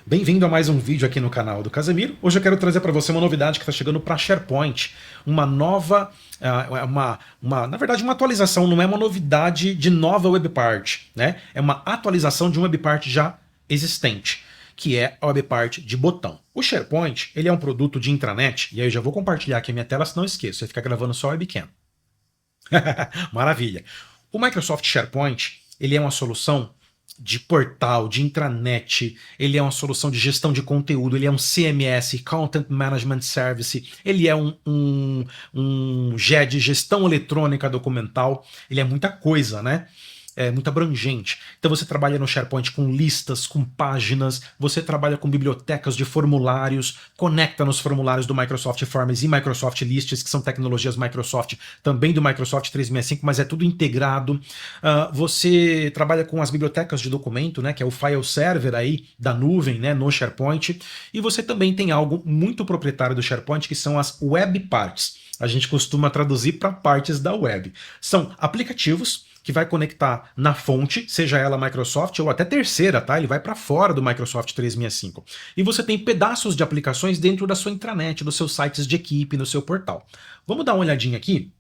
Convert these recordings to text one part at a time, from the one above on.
Bem-vindo a mais um vídeo aqui no canal do Casemiro. Hoje eu quero trazer para você uma novidade que está chegando para SharePoint, uma nova, na verdade uma atualização, não é uma novidade de nova webpart, né? É uma atualização de uma webpart já existente, que é a webpart de botão. O SharePoint, ele é um produto de intranet, e aí eu já vou compartilhar aqui a minha tela, se não esqueço, você fica gravando só a webcam. Maravilha. O Microsoft SharePoint, ele é uma solução de portal, de intranet, ele é uma solução de gestão de conteúdo, ele é um CMS, Content Management Service, ele é um GED, gestão eletrônica documental, ele é muita coisa, né? É muito abrangente. Então você trabalha no SharePoint com listas, com páginas, você trabalha com bibliotecas de formulários, conecta nos formulários do Microsoft Forms e Microsoft Lists, que são tecnologias Microsoft, também do Microsoft 365, mas é tudo integrado. Você trabalha com as bibliotecas de documento, né, que é o file server aí da nuvem, né, no SharePoint, e você também tem algo muito proprietário do SharePoint, que são as web parts. A gente costuma traduzir para partes da web. São aplicativos que vai conectar na fonte, seja ela Microsoft ou até terceira, tá? Ele vai para fora do Microsoft 365. E você tem pedaços de aplicações dentro da sua intranet, dos seus sites de equipe, no seu portal. Vamos dar uma olhadinha aqui,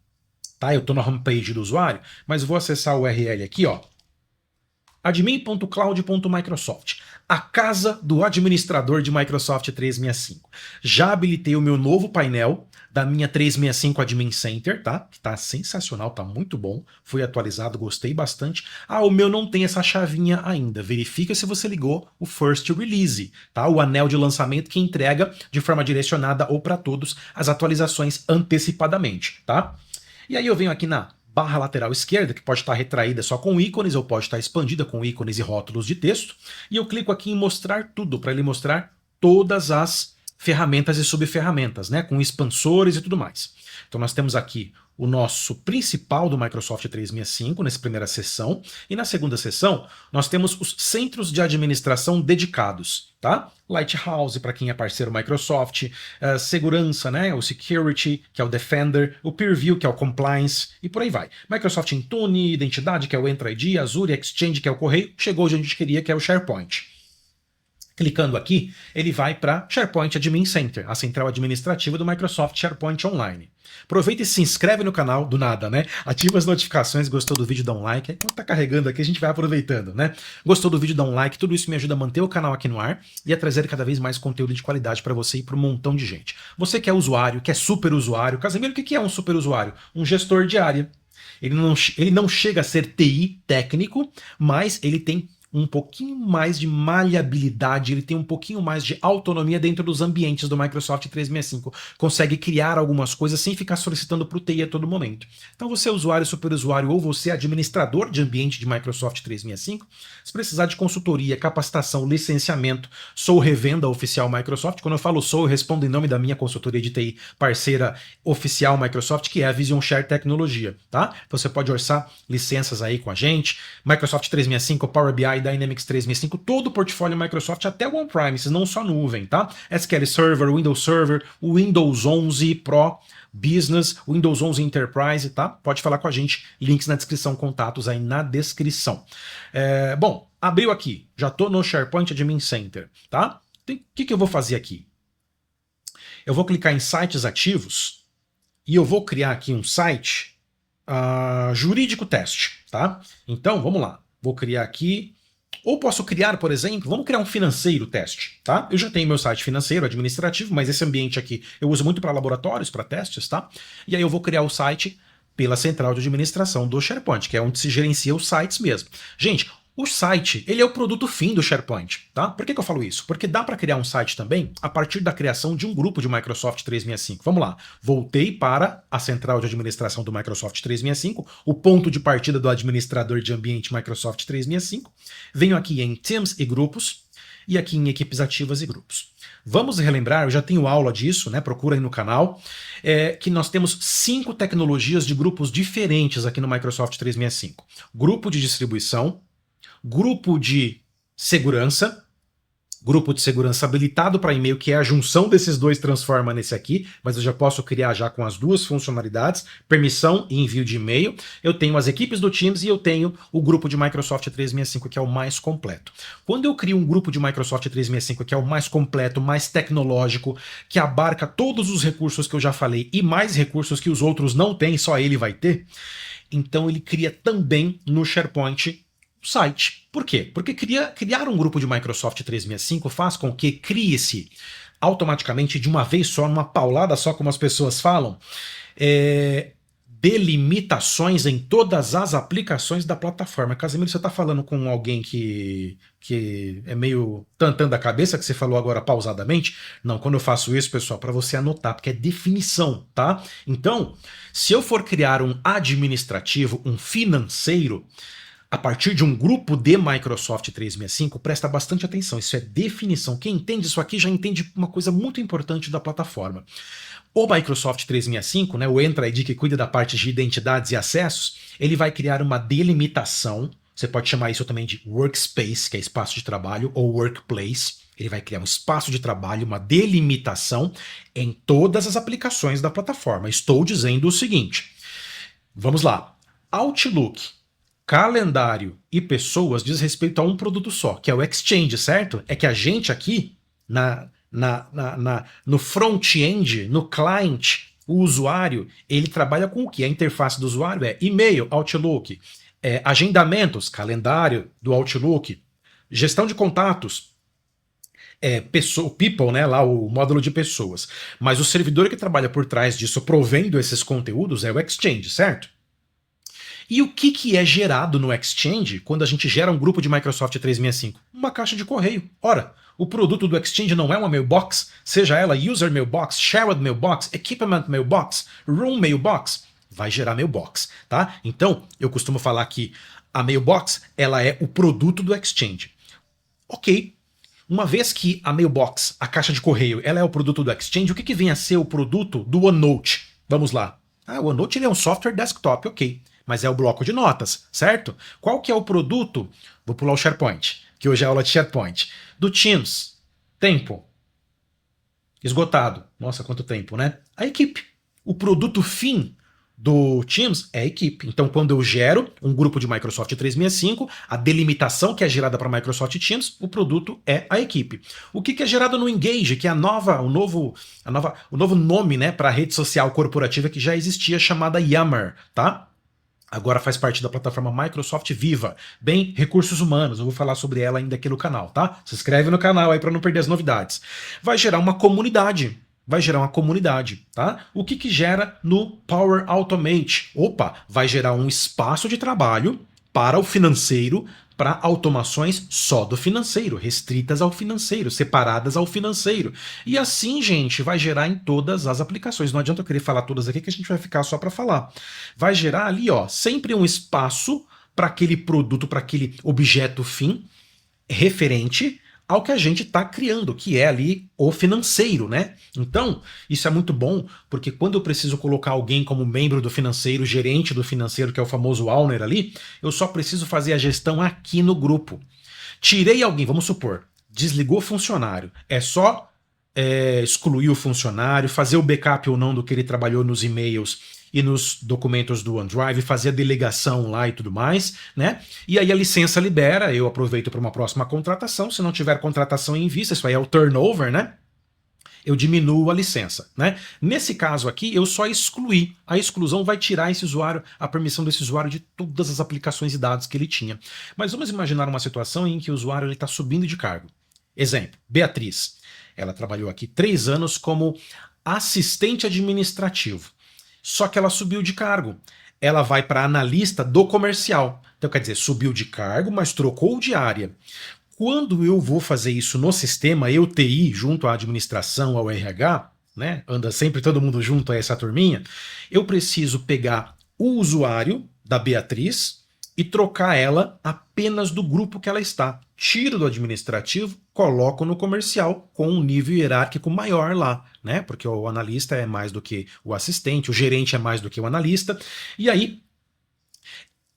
tá? Eu estou na homepage do usuário, mas vou acessar o URL aqui, ó. admin.cloud.microsoft, a casa do administrador de Microsoft 365. Já habilitei o meu novo painel da minha 365 Admin Center, tá? Que tá sensacional, tá muito bom. Foi atualizado, gostei bastante. Ah, o meu não tem essa chavinha ainda. Verifica se você ligou o First Release, tá? O anel de lançamento que entrega de forma direcionada ou para todos as atualizações antecipadamente, tá? E aí eu venho aqui na barra lateral esquerda, que pode estar retraída só com ícones ou pode estar expandida com ícones e rótulos de texto, e eu clico aqui em mostrar tudo, para ele mostrar todas as ferramentas e subferramentas, né, com expansores e tudo mais. Então nós temos aqui o nosso principal do Microsoft 365, nessa primeira sessão, e na segunda sessão nós temos os centros de administração dedicados, tá? Lighthouse, para quem é parceiro Microsoft, segurança, né? O Security, que é o Defender, o Peerview, que é o Compliance, e por aí vai. Microsoft Intune, Identidade, que é o Entra ID, Azure, Exchange, que é o Correio, chegou onde a gente queria, que é o SharePoint. Clicando aqui, ele vai para SharePoint Admin Center, a central administrativa do Microsoft SharePoint Online. Aproveita e se inscreve no canal, do nada, né? Ativa as notificações, gostou do vídeo, dá um like. Enquanto tá carregando aqui, a gente vai aproveitando, né? Gostou do vídeo, dá um like. Tudo isso me ajuda a manter o canal aqui no ar e a trazer cada vez mais conteúdo de qualidade para você e para um montão de gente. Você que é usuário, que é super usuário. Casemiro, o que é um super usuário? Um gestor de área. Ele não chega a ser TI técnico, mas ele tem um pouquinho mais de maleabilidade, ele tem um pouquinho mais de autonomia dentro dos ambientes do Microsoft 365. Consegue criar algumas coisas sem ficar solicitando para o TI a todo momento. Então você é usuário, superusuário ou você é administrador de ambiente de Microsoft 365, se precisar de consultoria, capacitação, licenciamento, sou revenda oficial Microsoft. Quando eu falo sou, eu respondo em nome da minha consultoria de TI parceira oficial Microsoft, que é a Vision Share Tecnologia, tá? Então você pode orçar licenças aí com a gente, Microsoft 365, Power BI, Dynamics 365, todo o portfólio Microsoft, até o on-premises, não só nuvem, tá? SQL Server, Windows 11 Pro, Business, Windows 11 Enterprise, tá? Pode falar com a gente, links na descrição, contatos aí na descrição. Bom, abriu aqui, já tô no SharePoint Admin Center, tá? O que eu vou fazer aqui? Eu vou clicar em sites ativos e eu vou criar aqui um site jurídico teste, tá? Então, vamos lá. Vou criar aqui, ou posso criar, por exemplo, vamos criar um financeiro teste, tá? Eu já tenho meu site financeiro, administrativo, mas esse ambiente aqui eu uso muito para laboratórios, para testes, tá? E aí eu vou criar o site pela central de administração do SharePoint, que é onde se gerencia os sites mesmo. Gente, o site, ele é o produto fim do SharePoint, tá? Por que eu falo isso? Porque dá para criar um site também a partir da criação de um grupo de Microsoft 365. Vamos lá, voltei para a central de administração do Microsoft 365, o ponto de partida do administrador de ambiente Microsoft 365. Venho aqui em Teams e Grupos, e aqui em Equipes Ativas e Grupos. Vamos relembrar, eu já tenho aula disso, né? Procura aí no canal, que nós temos 5 tecnologias de grupos diferentes aqui no Microsoft 365. Grupo de distribuição, grupo de segurança, grupo de segurança habilitado para e-mail, que é a junção desses dois transforma nesse aqui, mas eu já posso criar já com as duas funcionalidades, permissão e envio de e-mail. Eu tenho as equipes do Teams e eu tenho o grupo de Microsoft 365, que é o mais completo. Quando eu crio um grupo de Microsoft 365, que é o mais completo, mais tecnológico, que abarca todos os recursos que eu já falei e mais recursos que os outros não têm, só ele vai ter, então ele cria também no SharePoint o site. Por quê? Porque criar um grupo de Microsoft 365 faz com que crie-se automaticamente, de uma vez só, numa paulada só, como as pessoas falam, delimitações em todas as aplicações da plataforma. Casimiro, você está falando com alguém que é meio tantando da cabeça, que você falou agora pausadamente? Não, quando eu faço isso, pessoal, para você anotar, porque é definição, tá? Então, se eu for criar um administrativo, um financeiro, a partir de um grupo de Microsoft 365, presta bastante atenção, isso é definição. Quem entende isso aqui já entende uma coisa muito importante da plataforma. O Microsoft 365, né, o Entra ID, que cuida da parte de identidades e acessos, ele vai criar uma delimitação, você pode chamar isso também de workspace, que é espaço de trabalho, ou workplace. Ele vai criar um espaço de trabalho, uma delimitação em todas as aplicações da plataforma. Estou dizendo o seguinte, vamos lá, Outlook, calendário e pessoas diz respeito a um produto só, que é o Exchange, certo? É que a gente aqui, no front-end, no client, o usuário, ele trabalha com o que? A interface do usuário é e-mail, Outlook, agendamentos, calendário do Outlook, gestão de contatos, people, né, lá o módulo de pessoas. Mas o servidor que trabalha por trás disso, provendo esses conteúdos, é o Exchange, certo? E o que é gerado no Exchange quando a gente gera um grupo de Microsoft 365? Uma caixa de correio. Ora, o produto do Exchange não é uma mailbox, seja ela User Mailbox, Shared Mailbox, Equipment Mailbox, Room Mailbox, vai gerar mailbox, tá? Então, eu costumo falar que a mailbox, ela é o produto do Exchange. Ok. Uma vez que a mailbox, a caixa de correio, ela é o produto do Exchange, o que vem a ser o produto do OneNote? Vamos lá. O OneNote ele é um software desktop, ok. Mas é o bloco de notas, certo? Qual que é o produto? Vou pular o SharePoint, que hoje é aula de SharePoint. Do Teams. Tempo. Esgotado. Nossa, quanto tempo, né? A equipe. O produto fim do Teams é a equipe. Então, quando eu gero um grupo de Microsoft 365, a delimitação que é gerada para Microsoft Teams, o produto é a equipe. O que é gerado no Engage, que é o novo nome, né, para a rede social corporativa que já existia, chamada Yammer, tá? Agora faz parte da plataforma Microsoft Viva. Bem, recursos humanos, eu vou falar sobre ela ainda aqui no canal, tá? Se inscreve no canal aí para não perder as novidades. Vai gerar uma comunidade. Tá? O que gera no Power Automate? Opa, vai gerar um espaço de trabalho para o financeiro, para automações só do financeiro, restritas ao financeiro, separadas ao financeiro. E assim, gente, vai gerar em todas as aplicações. Não adianta eu querer falar todas aqui que a gente vai ficar só para falar. Vai gerar ali, ó, sempre um espaço para aquele produto, para aquele objeto fim referente ao que a gente está criando, que é ali o financeiro, né? Então, isso é muito bom, porque quando eu preciso colocar alguém como membro do financeiro, gerente do financeiro, que é o famoso owner ali, eu só preciso fazer a gestão aqui no grupo. Tirei alguém, vamos supor, desligou o funcionário, é só excluir o funcionário, fazer o backup ou não do que ele trabalhou nos e-mails e nos documentos do OneDrive, fazer a delegação lá e tudo mais, né? E aí a licença libera, eu aproveito para uma próxima contratação, se não tiver contratação em vista, isso aí é o turnover, né? Eu diminuo a licença, né? Nesse caso aqui, eu só excluí. A exclusão vai tirar esse usuário, a permissão desse usuário de todas as aplicações e dados que ele tinha. Mas vamos imaginar uma situação em que o usuário está subindo de cargo. Exemplo, Beatriz. Ela trabalhou aqui 3 anos como assistente administrativo. Só que ela subiu de cargo. Ela vai para analista do comercial. Então, quer dizer, subiu de cargo, mas trocou de área. Quando eu vou fazer isso no sistema, eu TI, junto à administração, ao RH, né? Anda sempre todo mundo junto a essa turminha, eu preciso pegar o usuário da Beatriz e trocar ela apenas do grupo que ela está. Tiro do administrativo, coloco no comercial com um nível hierárquico maior lá, né? Porque o analista é mais do que o assistente, o gerente é mais do que o analista. E aí,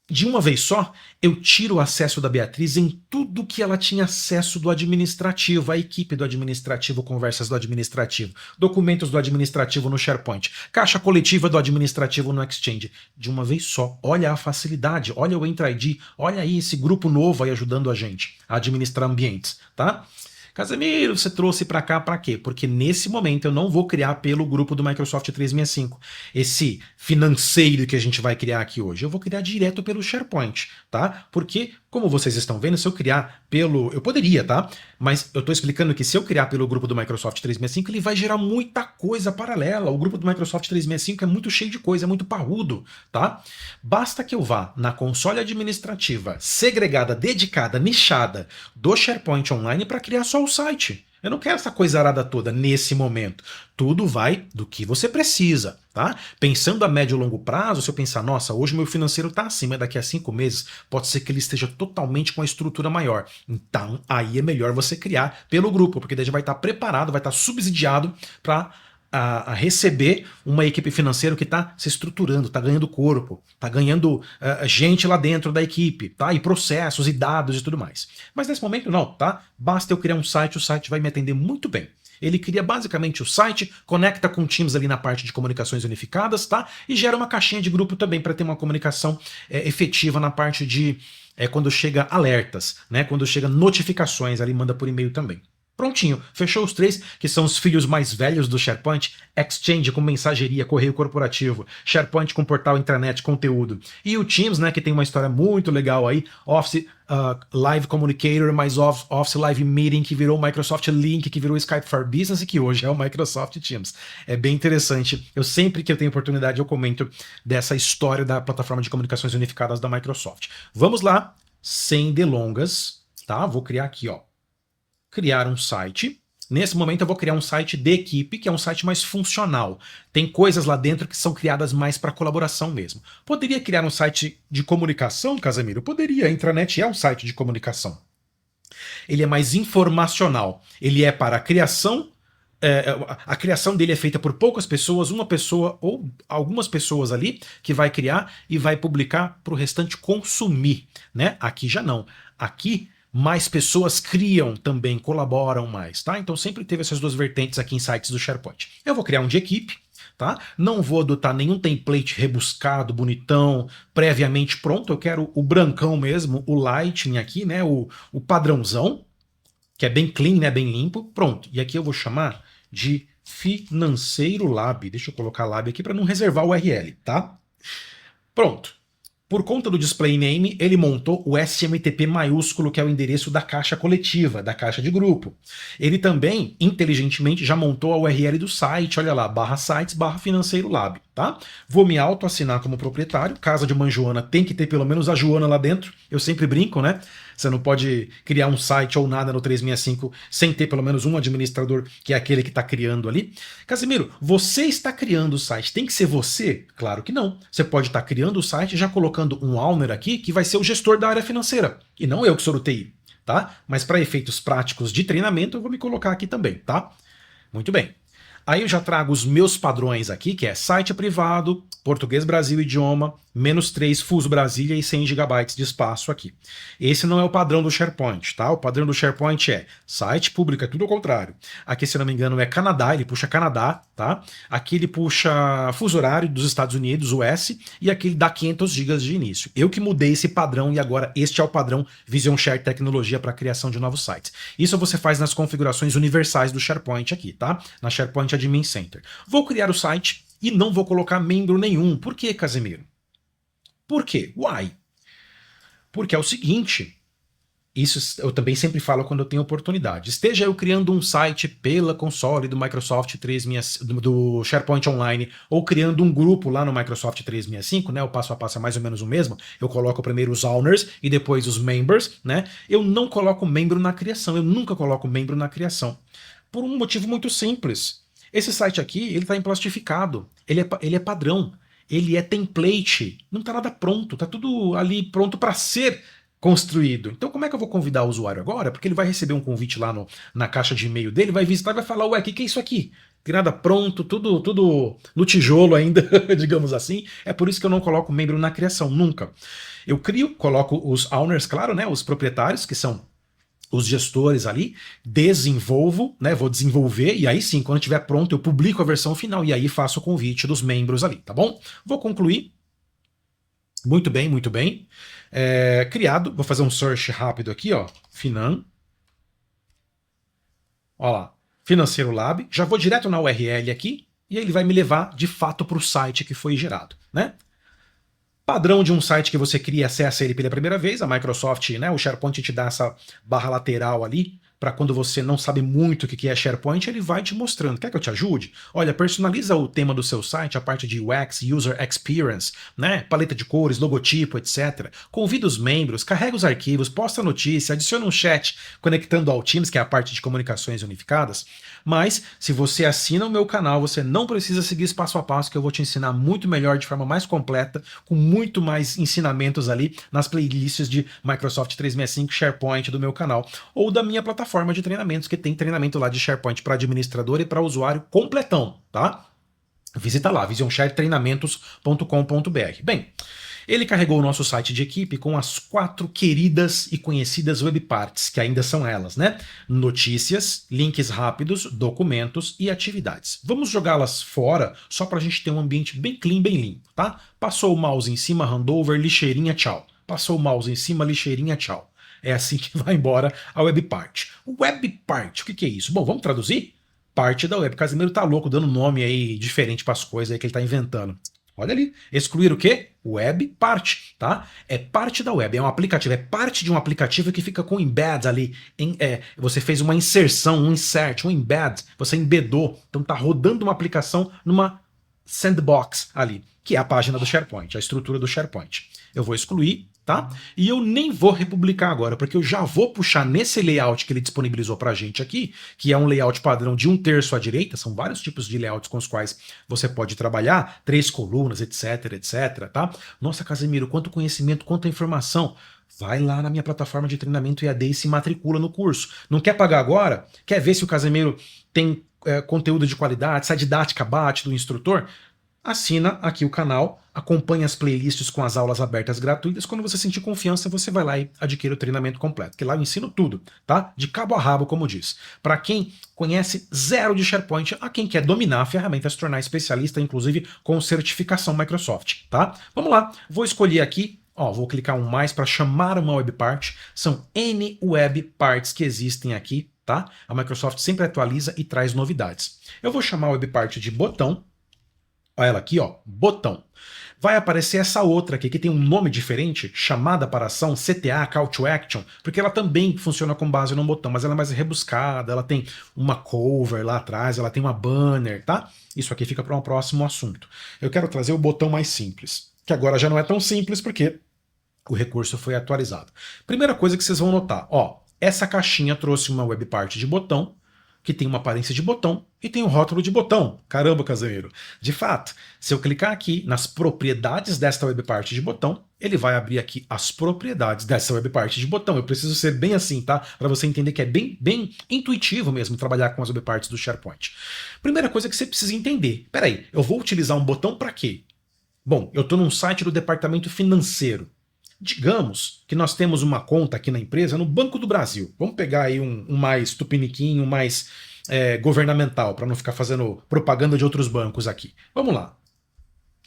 de uma vez só, eu tiro o acesso da Beatriz em tudo que ela tinha acesso do administrativo, a equipe do administrativo, conversas do administrativo, documentos do administrativo no SharePoint, caixa coletiva do administrativo no Exchange. De uma vez só. Olha a facilidade, olha o Entra ID, olha aí esse grupo novo aí ajudando a gente a administrar ambientes, tá? Casemiro, você trouxe para cá para quê? Porque nesse momento eu não vou criar pelo grupo do Microsoft 365. Esse financeiro que a gente vai criar aqui hoje, eu vou criar direto pelo SharePoint, tá? Porque, como vocês estão vendo, se eu criar pelo... Eu poderia, tá? Mas eu estou explicando que se eu criar pelo grupo do Microsoft 365, ele vai gerar muita coisa paralela. O grupo do Microsoft 365 é muito cheio de coisa, é muito parrudo, tá? Basta que eu vá na console administrativa, segregada, dedicada, nichada do SharePoint Online para criar só o site. Eu não quero essa coisa arada toda nesse momento. Tudo vai do que você precisa, tá? Pensando a médio e longo prazo, se eu pensar, nossa, hoje meu financeiro está assim, mas daqui a 5 meses pode ser que ele esteja totalmente com a estrutura maior. Então, aí é melhor você criar pelo grupo, porque daí já vai estar preparado, vai estar subsidiado para a receber uma equipe financeira que está se estruturando, está ganhando corpo, está ganhando gente lá dentro da equipe, tá? E processos e dados e tudo mais. Mas nesse momento não, tá? Basta eu criar um site, o site vai me atender muito bem. Ele cria basicamente o site, conecta com Teams ali na parte de comunicações unificadas, tá? E gera uma caixinha de grupo também para ter uma comunicação efetiva na parte de quando chega alertas, né? Quando chega notificações ali, manda por e-mail também. Prontinho, fechou os 3, que são os filhos mais velhos do SharePoint, Exchange com mensageria, correio corporativo, SharePoint com portal intranet, conteúdo. E o Teams, né, que tem uma história muito legal aí, Office Live Communicator, mais Office Live Meeting, que virou o Microsoft Link, que virou o Skype for Business e que hoje é o Microsoft Teams. É bem interessante. Eu sempre que eu tenho oportunidade eu comento dessa história da plataforma de comunicações unificadas da Microsoft. Vamos lá, sem delongas, tá? Vou criar aqui, ó. Criar um site. Nesse momento eu vou criar um site de equipe, que é um site mais funcional. Tem coisas lá dentro que são criadas mais para colaboração mesmo. Poderia criar um site de comunicação, Casemiro? Poderia, a intranet é um site de comunicação. Ele é mais informacional. Ele é para a criação. A criação dele é feita por poucas pessoas, uma pessoa ou algumas pessoas ali que vai criar e vai publicar para o restante consumir, né? Aqui já não. Aqui mais pessoas criam também, colaboram mais, tá? Então sempre teve essas duas vertentes aqui em sites do SharePoint. Eu vou criar um de equipe, tá? Não vou adotar nenhum template rebuscado, bonitão, previamente pronto. Eu quero o brancão mesmo, o Lightning aqui, né? O padrãozão, que é bem clean, né? Bem limpo. Pronto. E aqui eu vou chamar de Financeiro Lab. Deixa eu colocar Lab aqui para não reservar o URL, tá? Pronto. Por conta do display name, ele montou o SMTP maiúsculo, que é o endereço da caixa coletiva, da caixa de grupo. Ele também, inteligentemente, já montou a URL do site, olha lá, /sites /financeiro lab, tá? Vou me auto-assinar como proprietário, casa de uma Joana tem que ter pelo menos a Joana lá dentro, eu sempre brinco, né? Você não pode criar um site ou nada no 365 sem ter pelo menos um administrador, que é aquele que está criando ali. Casimiro, você está criando o site, tem que ser você? Claro que não. Você pode estar criando o site já colocando um owner aqui que vai ser o gestor da área financeira. E não eu que sou do TI, tá? Mas para efeitos práticos de treinamento eu vou me colocar aqui também, tá? Muito bem. Aí eu já trago os meus padrões aqui, que é site privado, português Brasil idioma, -3 fuso Brasília e 100 GB de espaço aqui. Esse não é o padrão do SharePoint, tá? O padrão do SharePoint é site público, é tudo ao contrário. Aqui, se não me engano, é Canadá, ele puxa Canadá, tá? Aqui ele puxa fuso horário dos Estados Unidos, US, e aqui ele dá 500 GB de início. Eu que mudei esse padrão e agora este é o padrão Vision Share Tecnologia para a criação de novos sites. Isso você faz nas configurações universais do SharePoint aqui, tá? Na SharePoint Admin Center. Vou criar o site e não vou colocar membro nenhum. Por que, Casemiro? Por quê? Why? Porque é o seguinte, isso eu também sempre falo quando eu tenho oportunidade. Esteja eu criando um site pela console do Microsoft 365, do SharePoint Online, ou criando um grupo lá no Microsoft 365, né? O passo a passo é mais ou menos o mesmo. Eu coloco primeiro os owners e depois os members, né? Eu não coloco membro na criação, eu nunca coloco membro na criação. Por um motivo muito simples. Esse site aqui, ele está emplastificado, ele é padrão. Ele é template, não está nada pronto, está tudo ali pronto para ser construído. Então como é que eu vou convidar o usuário agora? Porque ele vai receber um convite lá na caixa de e-mail dele, vai visitar e vai falar, ué, o que é isso aqui? nada pronto, tudo no tijolo ainda, digamos assim. É por isso que eu não coloco membro na criação, nunca. Eu crio, coloco os owners, claro, né, os proprietários, que são os gestores ali, desenvolvo, né, vou desenvolver, e aí sim, quando estiver pronto, eu publico a versão final, e aí faço o convite dos membros ali, tá bom? Vou concluir. Muito bem, muito bem. Criado, vou fazer um search rápido aqui, ó, ó lá, Financeiro Lab, já vou direto na URL aqui, e ele vai me levar de fato para o site que foi gerado, né? Padrão de um site que você cria e acessa ele pela primeira vez, a Microsoft, né, o SharePoint te dá essa barra lateral ali, para quando você não sabe muito o que é SharePoint, ele vai te mostrando. Quer que eu te ajude? Olha, personaliza o tema do seu site, a parte de UX, User Experience, né? Paleta de cores, logotipo, etc. Convida os membros, carrega os arquivos, posta notícia, adiciona um chat conectando ao Teams, que é a parte de comunicações unificadas. Mas, se você assina o meu canal, você não precisa seguir esse passo a passo, que eu vou te ensinar muito melhor, de forma mais completa, com muito mais ensinamentos ali nas playlists de Microsoft 365 SharePoint do meu canal, ou da minha plataforma de treinamentos, que tem treinamento lá de SharePoint para administrador e para usuário completão, tá? Visita lá, visionsharetreinamentos.com.br. Bem, ele carregou o nosso site de equipe com as 4 queridas e conhecidas webparts, que ainda são elas, né? Notícias, links rápidos, documentos e atividades. Vamos jogá-las fora, só para a gente ter um ambiente bem clean, bem limpo, tá? Passou o mouse em cima, handover, lixeirinha, tchau. Passou o mouse em cima, lixeirinha, tchau. É assim que vai embora a webpart. Webpart, o que é isso? Bom, vamos traduzir? Parte da web. Casimiro tá louco dando nome aí diferente para as coisas aí que ele tá inventando. Olha ali, excluir o quê? Web parte, tá? É parte da web, é um aplicativo, é parte de um aplicativo que fica com embed ali. Você fez uma inserção, um insert, um embed, você embedou, então tá rodando uma aplicação numa sandbox ali, que é a página do SharePoint, a estrutura do SharePoint. Eu vou excluir, tá? E eu nem vou republicar agora, porque eu já vou puxar nesse layout que ele disponibilizou pra gente aqui, que é um layout padrão de 1/3 à direita, são vários tipos de layouts com os quais você pode trabalhar, 3 colunas, etc, etc, tá? Nossa, Casemiro, quanto conhecimento, quanta informação. Vai lá na minha plataforma de treinamento EAD e se matricula no curso. Não quer pagar agora? Quer ver se o Casemiro tem conteúdo de qualidade, se a didática bate do instrutor? Assina aqui o canal, acompanha as playlists com as aulas abertas gratuitas. Quando você sentir confiança, você vai lá e adquire o treinamento completo, que lá eu ensino tudo, tá? De cabo a rabo, como diz. Para quem conhece zero de SharePoint, a quem quer dominar a ferramenta, se tornar especialista, inclusive com certificação Microsoft, tá? Vamos lá, vou escolher aqui, ó, vou clicar um mais para chamar uma webpart. São N webparts que existem aqui, tá? A Microsoft sempre atualiza e traz novidades. Eu vou chamar a webpart de botão. Olha ela aqui, ó, botão. Vai aparecer essa outra aqui, que tem um nome diferente, chamada para ação, CTA, Call to Action, porque ela também funciona com base no botão, mas ela é mais rebuscada, ela tem uma cover lá atrás, ela tem uma banner, tá? Isso aqui fica para um próximo assunto. Eu quero trazer o botão mais simples, que agora já não é tão simples porque o recurso foi atualizado. Primeira coisa que vocês vão notar, ó, essa caixinha trouxe uma webpart de botão, que tem uma aparência de botão e tem um rótulo de botão. Caramba, Casemiro. De fato, se eu clicar aqui nas propriedades desta webpart de botão, ele vai abrir aqui as propriedades dessa webpart de botão. Eu preciso ser bem assim, tá? Para você entender que é bem intuitivo mesmo trabalhar com as webparts do SharePoint. Primeira coisa que você precisa entender. Peraí, eu vou utilizar um botão para quê? Bom, eu estou num site do departamento financeiro. Digamos que nós temos uma conta aqui na empresa no Banco do Brasil. Vamos pegar aí um mais tupiniquim, um mais governamental, para não ficar fazendo propaganda de outros bancos aqui. Vamos lá.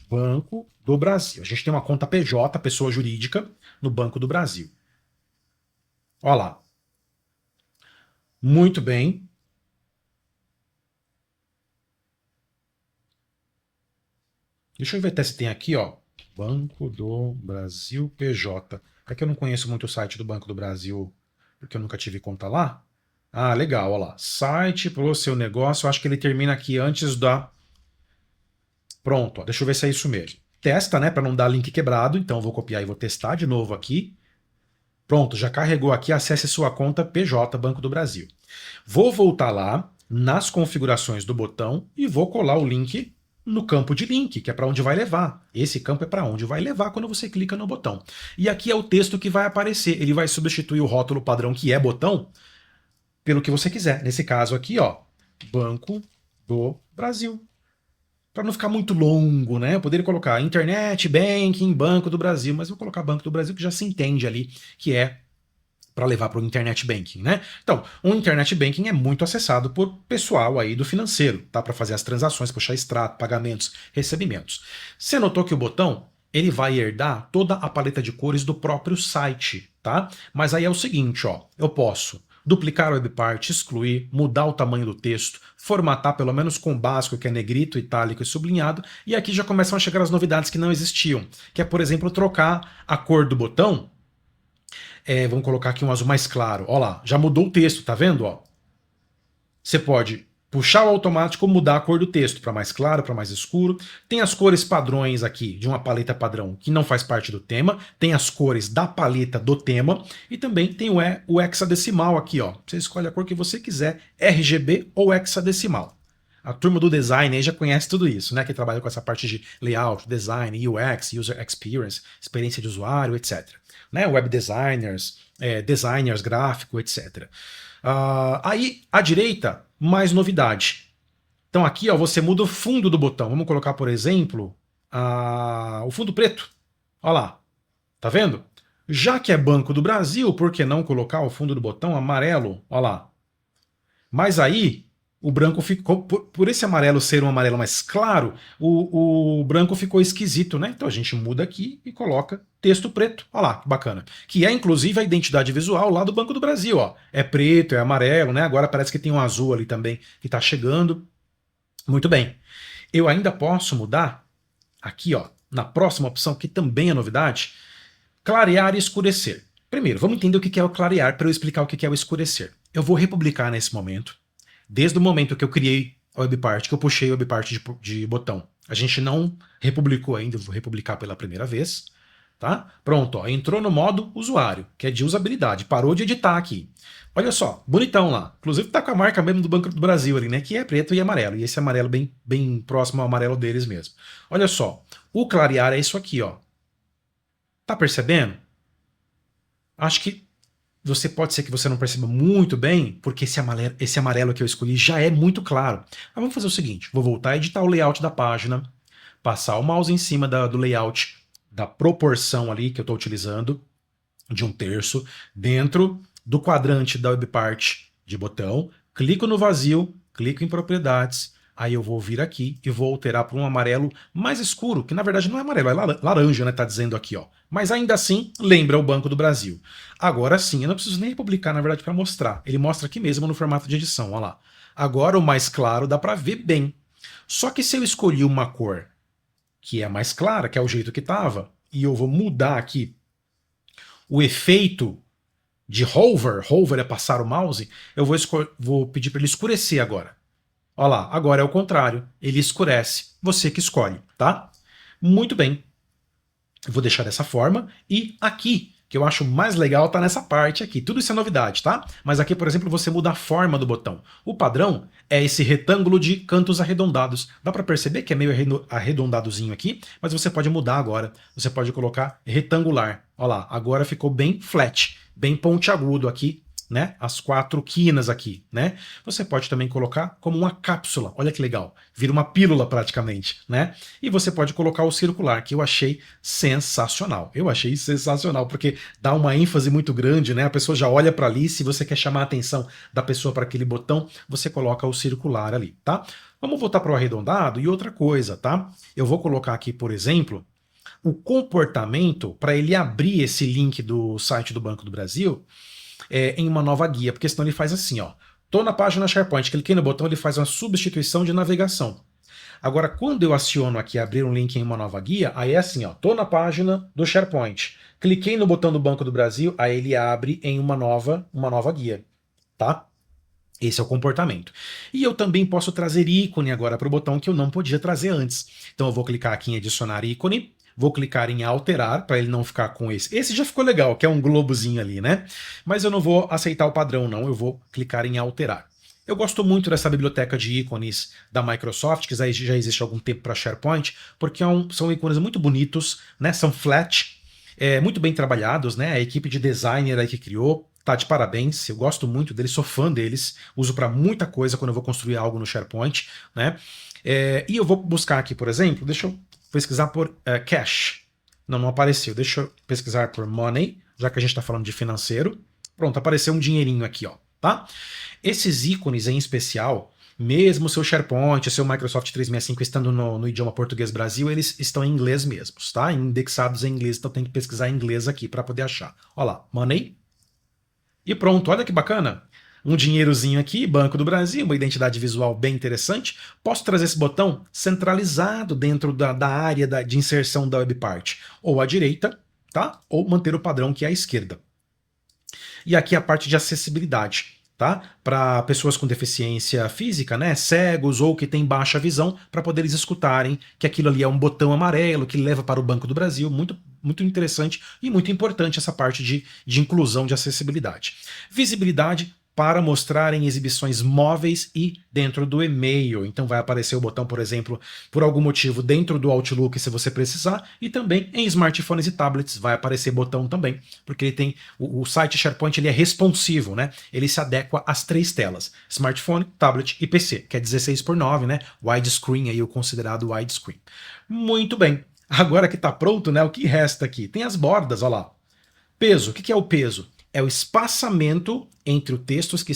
Banco do Brasil. A gente tem uma conta PJ, pessoa jurídica, no Banco do Brasil. Olha lá. Muito bem. Deixa eu ver até se tem aqui, ó. Banco do Brasil PJ. É que eu não conheço muito o site do Banco do Brasil, porque eu nunca tive conta lá. Ah, legal, olha lá. Site pro seu negócio, eu acho que ele termina aqui antes da... Pronto, ó, deixa eu ver se é isso mesmo. Testa, né, para não dar link quebrado, então eu vou copiar e vou testar de novo aqui. Pronto, já carregou aqui, acesse sua conta PJ Banco do Brasil. Vou voltar lá nas configurações do botão e vou colar o link no campo de link, que é para onde vai levar. Esse campo é para onde vai levar quando você clica no botão. E aqui é o texto que vai aparecer. Ele vai substituir o rótulo padrão, que é botão, pelo que você quiser. Nesse caso aqui, ó, Banco do Brasil. Para não ficar muito longo, né? Eu poderia colocar internet, banking, Banco do Brasil, mas vou colocar Banco do Brasil que já se entende ali que é para levar para o internet banking, né? Então, um internet banking é muito acessado por pessoal aí do financeiro, tá? Para fazer as transações, puxar extrato, pagamentos, recebimentos. Você notou que o botão ele vai herdar toda a paleta de cores do próprio site, tá? Mas aí é o seguinte, ó, eu posso duplicar a webpart, excluir, mudar o tamanho do texto, formatar pelo menos com o básico, que é negrito, itálico e sublinhado, e aqui já começam a chegar as novidades que não existiam, que é, por exemplo, trocar a cor do botão. Vamos colocar aqui um azul mais claro. Olha lá, já mudou o texto, tá vendo? Ó? Você pode puxar o automático, mudar a cor do texto para mais claro, para mais escuro. Tem as cores padrões aqui de uma paleta padrão que não faz parte do tema. Tem as cores da paleta do tema. E também tem o hexadecimal aqui. Ó. Você escolhe a cor que você quiser, RGB ou hexadecimal. A turma do design aí já conhece tudo isso, né? Que trabalha com essa parte de layout, design, UX, User Experience, experiência de usuário, etc. Né? Web designers, designers gráfico, etc. Aí, à direita, mais novidade. Então aqui ó, você muda o fundo do botão. Vamos colocar, por exemplo, o fundo preto. Olha lá, tá vendo? Já que é Banco do Brasil, por que não colocar o fundo do botão amarelo? Olha lá. Mas aí, o branco ficou, por esse amarelo ser um amarelo mais claro, o branco ficou esquisito, né? Então a gente muda aqui e coloca texto preto. Olha lá, que bacana. Que é inclusive a identidade visual lá do Banco do Brasil, ó. É preto, é amarelo, né? Agora parece que tem um azul ali também que está chegando. Muito bem. Eu ainda posso mudar aqui, ó, na próxima opção, que também é novidade, clarear e escurecer. Primeiro, vamos entender o que é o clarear para eu explicar o que é o escurecer. Eu vou republicar nesse momento. Desde o momento que eu criei a webpart, que eu puxei a webpart de botão. A gente não republicou ainda, vou republicar pela primeira vez. Tá? Pronto, ó, entrou no modo usuário, que é de usabilidade. Parou de editar aqui. Olha só, bonitão lá. Inclusive tá com a marca mesmo do Banco do Brasil ali, né? Que é preto e amarelo. E esse amarelo bem próximo ao amarelo deles mesmo. Olha só, o clarear é isso aqui, ó. Tá percebendo? Acho que pode ser que você não perceba muito bem, porque esse amarelo que eu escolhi já é muito claro. Mas vamos fazer o seguinte, vou voltar a editar o layout da página, passar o mouse em cima do layout, da proporção ali que eu estou utilizando, de 1/3, dentro do quadrante da webpart de botão, clico no vazio, clico em propriedades, aí eu vou vir aqui e vou alterar para um amarelo mais escuro, que na verdade não é amarelo, é laranja, né? Tá dizendo aqui, ó. Mas ainda assim, lembra o Banco do Brasil. Agora sim, eu não preciso nem publicar, na verdade, para mostrar. Ele mostra aqui mesmo no formato de edição, ó lá. Agora o mais claro dá para ver bem. Só que se eu escolhi uma cor que é mais clara, que é o jeito que estava, e eu vou mudar aqui o efeito de hover é passar o mouse, eu vou pedir para ele escurecer agora. Olha lá, agora é o contrário, ele escurece, você que escolhe, tá? Muito bem, eu vou deixar dessa forma, e aqui, que eu acho mais legal, tá nessa parte aqui, tudo isso é novidade, tá? Mas aqui, por exemplo, você muda a forma do botão. O padrão é esse retângulo de cantos arredondados. Dá para perceber que é meio arredondadozinho aqui, mas você pode mudar agora, você pode colocar retangular. Olha lá, agora ficou bem flat, bem pontiagudo aqui, né? As 4 quinas aqui, né? Você pode também colocar como uma cápsula, olha que legal, vira uma pílula praticamente, né? E você pode colocar o circular, que eu achei sensacional. Eu achei sensacional, porque dá uma ênfase muito grande, né? A pessoa já olha para ali, se você quer chamar a atenção da pessoa para aquele botão, você coloca o circular ali, tá? Vamos voltar para o arredondado e outra coisa, tá? Eu vou colocar aqui, por exemplo, o comportamento para ele abrir esse link do site do Banco do Brasil em uma nova guia, porque senão ele faz assim, ó. Tô na página SharePoint, cliquei no botão, ele faz uma substituição de navegação. Agora, quando eu aciono aqui abrir um link em uma nova guia, aí é assim, ó, tô na página do SharePoint, cliquei no botão do Banco do Brasil, aí ele abre em uma nova guia, tá? Esse é o comportamento. E eu também posso trazer ícone agora para o botão que eu não podia trazer antes. Então eu vou clicar aqui em adicionar ícone, vou clicar em alterar para ele não ficar com esse. Esse já ficou legal, que é um globozinho ali, né? Mas eu não vou aceitar o padrão não, eu vou clicar em alterar. Eu gosto muito dessa biblioteca de ícones da Microsoft, que já existe há algum tempo para SharePoint, porque são ícones muito bonitos, né? São flat, muito bem trabalhados, né? A equipe de designer aí que criou, tá de parabéns, eu gosto muito deles, sou fã deles, uso para muita coisa quando eu vou construir algo no SharePoint, né? E eu vou buscar aqui, por exemplo, deixa eu pesquisar por cash. Não apareceu. Deixa eu pesquisar por money, já que a gente está falando de financeiro. Pronto, apareceu um dinheirinho aqui, ó, tá? Esses ícones em especial, mesmo o seu SharePoint, o seu Microsoft 365 estando no idioma português Brasil, eles estão em inglês mesmos, tá? Indexados em inglês, então tem que pesquisar em inglês aqui para poder achar. Olha lá, money. E pronto, olha que bacana. Um dinheirozinho aqui, Banco do Brasil, uma identidade visual bem interessante. Posso trazer esse botão centralizado dentro da área de inserção da webpart, ou à direita, tá? Ou manter o padrão que é à esquerda. E aqui a parte de acessibilidade, tá? Para pessoas com deficiência física, né? Cegos ou que têm baixa visão, para poder eles escutarem que aquilo ali é um botão amarelo que leva para o Banco do Brasil. Muito interessante e muito importante essa parte de inclusão, de acessibilidade. Visibilidade para mostrar em exibições móveis e dentro do e-mail. Então vai aparecer o botão, por exemplo, por algum motivo dentro do Outlook se você precisar, e também em smartphones e tablets vai aparecer botão também, porque ele tem o site SharePoint, ele é responsivo, né? Ele se adequa às 3 telas: smartphone, tablet e PC, que é 16:9, né? Widescreen aí, o considerado widescreen. Muito bem. Agora que está pronto, né? O que resta aqui? Tem as bordas, olha lá. Peso. O que é o peso? É o espaçamento entre o texto que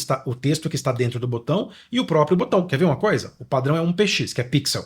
está dentro do botão e o próprio botão. Quer ver uma coisa? O padrão é 1px, que é pixel.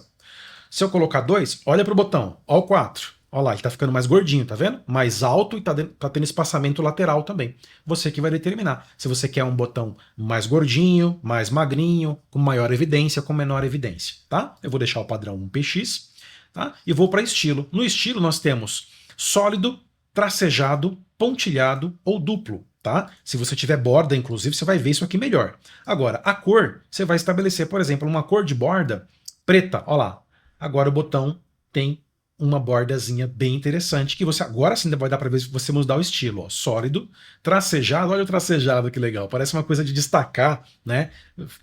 Se eu colocar 2, olha para o botão. Olha o 4. Olha lá, ele está ficando mais gordinho, tá vendo? Mais alto e tá tendo espaçamento lateral também. Você que vai determinar se você quer um botão mais gordinho, mais magrinho, com maior evidência, com menor evidência, tá? Eu vou deixar o padrão 1px, tá? E vou para estilo. No estilo nós temos sólido, tracejado, pontilhado ou duplo, tá? Se você tiver borda, inclusive, você vai ver isso aqui melhor. Agora, a cor, você vai estabelecer, por exemplo, uma cor de borda preta, ó lá. Agora o botão tem uma bordazinha bem interessante, que você agora sim vai dar para ver se você mudar o estilo, ó. Sólido, tracejado, olha o tracejado que legal, parece uma coisa de destacar, né?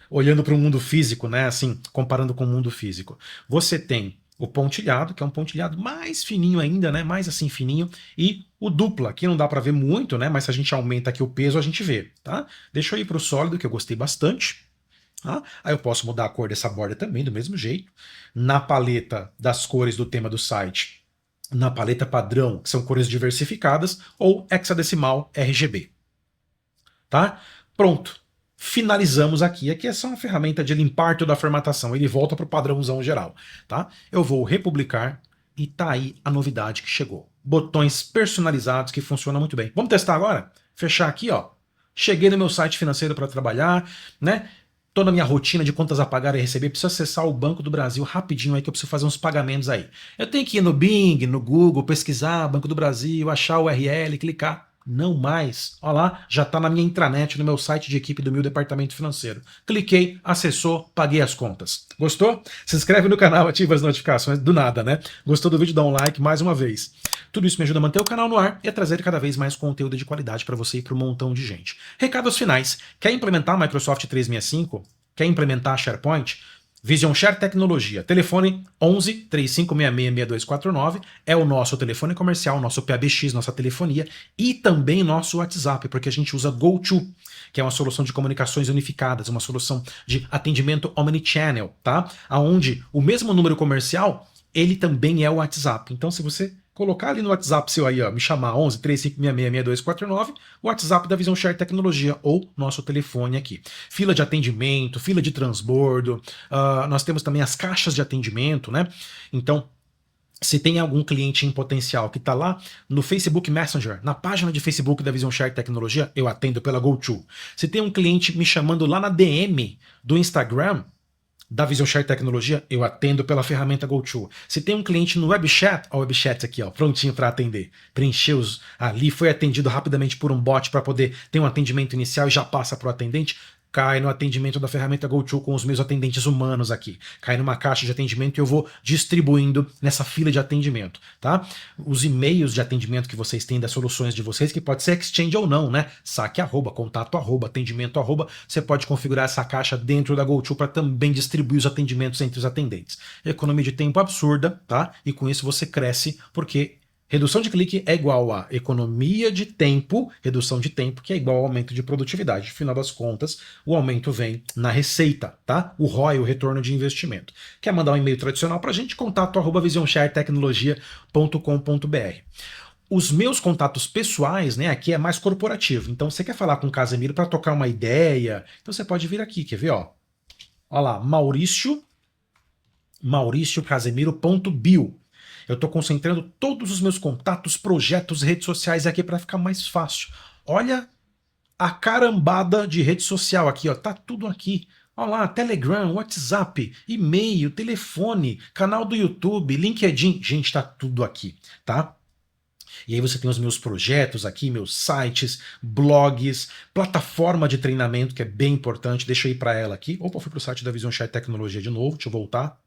Olhando para o mundo físico, né? Assim, comparando com o mundo físico. Você tem o pontilhado, que é um pontilhado mais fininho ainda, né? Mais assim fininho, e o dupla, que não dá para ver muito, né? Mas se a gente aumenta aqui o peso, a gente vê, tá? Deixa eu ir para o sólido, que eu gostei bastante. Tá? Aí eu posso mudar a cor dessa borda também, do mesmo jeito. Na paleta das cores do tema do site, na paleta padrão, que são cores diversificadas, ou hexadecimal RGB. Tá? Pronto. Finalizamos aqui. Aqui é só uma ferramenta de limpar toda a formatação. Ele volta para o padrãozão geral. Tá? Eu vou republicar e tá aí a novidade que chegou. Botões personalizados que funcionam muito bem. Vamos testar agora? Fechar aqui, ó. Cheguei no meu site financeiro para trabalhar, né? Toda a minha rotina de contas a pagar e receber, preciso acessar o Banco do Brasil rapidinho aí, que eu preciso fazer uns pagamentos aí. Eu tenho que ir no Bing, no Google, pesquisar Banco do Brasil, achar o URL, clicar. Não mais. Olha lá, já está na minha intranet, no meu site de equipe do meu departamento financeiro. Cliquei, acessou, paguei as contas. Gostou? Se inscreve no canal, ativa as notificações, do nada, né? Gostou do vídeo? Dá um like mais uma vez. Tudo isso me ajuda a manter o canal no ar e a trazer cada vez mais conteúdo de qualidade para você e para um montão de gente. Recados finais. Quer implementar Microsoft 365? Quer implementar SharePoint? Vision Share Tecnologia. Telefone 11 3566 6249 é o nosso telefone comercial, nosso PABX, nossa telefonia e também nosso WhatsApp, porque a gente usa GoTo, que é uma solução de comunicações unificadas, uma solução de atendimento omnichannel, tá? Aonde o mesmo número comercial, ele também é o WhatsApp. Então, se você colocar ali no WhatsApp seu aí, ó, me chamar 11 3566 6249, o WhatsApp da Vision Share Tecnologia ou nosso telefone aqui. Fila de atendimento, fila de transbordo, nós temos também as caixas de atendimento, né? Então, se tem algum cliente em potencial que está lá no Facebook Messenger, na página de Facebook da Vision Share Tecnologia, eu atendo pela GoTo. Se tem um cliente me chamando lá na DM do Instagram, da Vision Share Tecnologia, eu atendo pela ferramenta GoTo. Se tem um cliente no WebChat, ó, o WebChat aqui, ó, prontinho para atender. Preencheu ali, foi atendido rapidamente por um bot para poder ter um atendimento inicial e já passa para o atendente, cai no atendimento da ferramenta GoTo com os meus atendentes humanos aqui. Cai numa caixa de atendimento e eu vou distribuindo nessa fila de atendimento, tá? Os e-mails de atendimento que vocês têm das soluções de vocês, que pode ser Exchange ou não, né? Saque arroba, contato arroba, atendimento arroba, você pode configurar essa caixa dentro da GoTo para também distribuir os atendimentos entre os atendentes. Economia de tempo absurda, tá? E com isso você cresce, porque Redução de clique é igual a economia de tempo, redução de tempo, que é igual ao aumento de produtividade. No final das contas, o aumento vem na receita, tá? O ROI, o retorno de investimento. Quer mandar um e-mail tradicional para a gente? contato@visionsharetecnologia.com.br. Os meus contatos pessoais, né, aqui é mais corporativo. Então, você quer falar com o Casemiro para tocar uma ideia? Então, você pode vir aqui, quer ver, ó? Olha lá, mauriciocasemiro.bio. Eu estou concentrando todos os meus contatos, projetos, redes sociais aqui para ficar mais fácil. Olha a carambada de rede social aqui, ó, tá tudo aqui. Olha lá, Telegram, WhatsApp, e-mail, telefone, canal do YouTube, LinkedIn, gente, tá tudo aqui, tá? E aí você tem os meus projetos aqui, meus sites, blogs, plataforma de treinamento, que é bem importante. Deixa eu ir para ela aqui. Opa, eu fui para o site da Vision Share Tecnologia de novo, deixa eu voltar.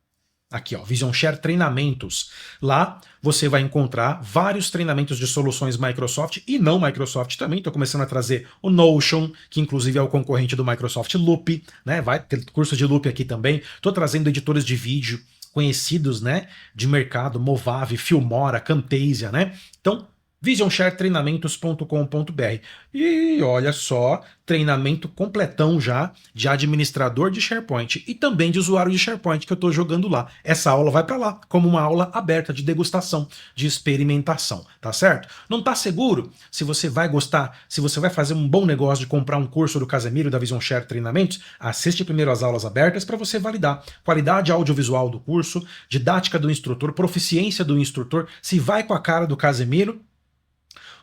Aqui, ó, Vision Share Treinamentos. Lá você vai encontrar vários treinamentos de soluções Microsoft e não Microsoft também. Estou começando a trazer o Notion, que inclusive é o concorrente do Microsoft Loop, né? Vai ter curso de Loop aqui também. Estou trazendo editores de vídeo conhecidos, né, de mercado, Movave, Filmora, Camtasia, né? Então, visionsharetreinamentos.com.br. E olha só, treinamento completão já de administrador de SharePoint e também de usuário de SharePoint que eu estou jogando lá. Essa aula vai para lá, como uma aula aberta de degustação, de experimentação, tá certo? Não está seguro se você vai gostar, se você vai fazer um bom negócio de comprar um curso do Casemiro da Vision Share Treinamentos? Assiste primeiro as aulas abertas para você validar qualidade audiovisual do curso, didática do instrutor, proficiência do instrutor, se vai com a cara do Casemiro,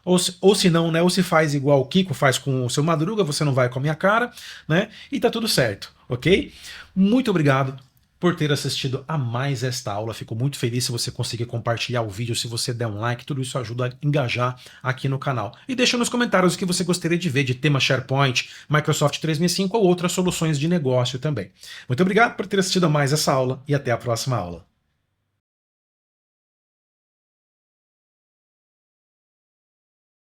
ou se não, né? Ou se faz igual o Kiko faz com o seu Madruga, você não vai com a minha cara, né? E tá tudo certo, ok? Muito obrigado por ter assistido a mais esta aula. Fico muito feliz se você conseguir compartilhar o vídeo, se você der um like, tudo isso ajuda a engajar aqui no canal. E deixa nos comentários o que você gostaria de ver de tema SharePoint, Microsoft 365 ou outras soluções de negócio também. Muito obrigado por ter assistido a mais essa aula e até a próxima aula.